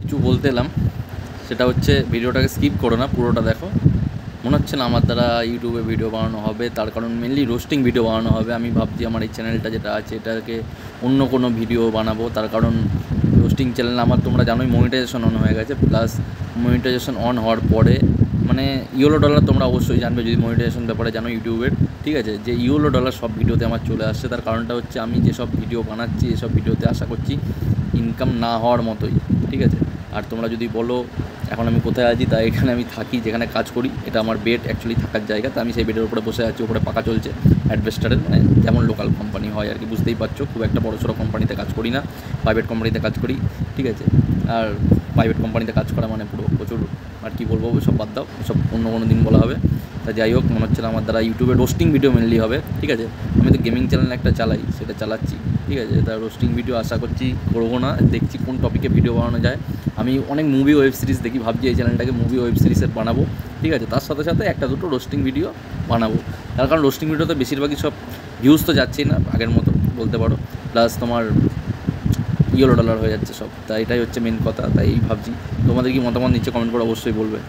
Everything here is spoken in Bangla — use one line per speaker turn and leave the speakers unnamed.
কিছু বলতে এলাম, সেটা হচ্ছে ভিডিওটাকে স্কিপ করো না, পুরোটা দেখো। মনে হচ্ছে না আমার দ্বারা ইউটিউবে ভিডিও বানানো হবে, তার কারণ মেনলি রোস্টিং ভিডিও বানানো হবে। আমি ভাবছি আমার এই চ্যানেলটা যেটা আছে এটাকে অন্য কোনো ভিডিও বানাবো, তার কারণ রোস্টিং চ্যানেল আমার তোমরা জানোই মনিটাইজেশন অন হয়ে গেছে। প্লাস মনিটাইজেশন অন হওয়ার পরে মানে ইয়েলো ডলার তোমরা অবশ্যই জানবে যদি মনিটাইজেশন ব্যাপারে জানো ইউটিউবের, ঠিক আছে, যে ইয়েলো ডলার সব ভিডিওতে আমার চলে আসছে। তার কারণটা হচ্ছে আমি যেসব ভিডিও বানাচ্ছি এসব ভিডিওতে আশা করছি ইনকাম না হওয়ার মতোই, ঠিক আছে। আর তোমরা যদি বলো এখন আমি কোথায় আছি, তাই এখানে আমি থাকি, যেখানে কাজ করি এটা আমার বেড অ্যাকচুয়ালি থাকার জায়গা। তো আমি সেই বেডের উপরে বসে আছি, উপরে পাকা চলছে অ্যাডভেস্টারের, মানে যেমন লোকাল কোম্পানি হয় আর কি, বুঝতেই পারছো। খুব একটা বড় সড়ো কোম্পানিতে কাজ করি না, প্রাইভেট কোম্পানিতে কাজ করি, ঠিক আছে। আর প্রাইভেট কোম্পানিতে কাজ করা মানে পুরো প্রচুর, আর কি বলবো, সব বাদ দাও, সব অন্য কোনো দিন বলা হবে। তা যাই হোক, মনে হচ্ছে না আমার দ্বারা ইউটিউবে রোস্টিং ভিডিও মেনলি হবে, ঠিক আছে। আমি তো গেমিং চ্যানেল একটা চালাই, সেটা চালাচ্ছি, ঠিক আছে। তা রোস্টিং ভিডিও আশা করছি করবো না, দেখছি কোন টপিকে ভিডিও বানানো যায়। আমি অনেক মুভি ওয়েব সিরিজ দেখি, ভাবছি এই চ্যানেলটাকে মুভি ওয়েব সিরিজের বানাবো, ঠিক আছে। তার সাথে সাথে একটা দুটো রোস্টিং ভিডিও বানাবো, তার কারণ রোস্টিং ভিডিওতে বেশিরভাগই সব ভিউজ তো যাচ্ছেই না আগের মতো বলতে পারো, প্লাস তোমার ইয়েলো ডলার হয়ে যাচ্ছে সব। তাই এটাই হচ্ছে মেন কথা, তাই ভাবছি। তোমাদের কি মতামত নিচে কমেন্ট করে অবশ্যই বলবে।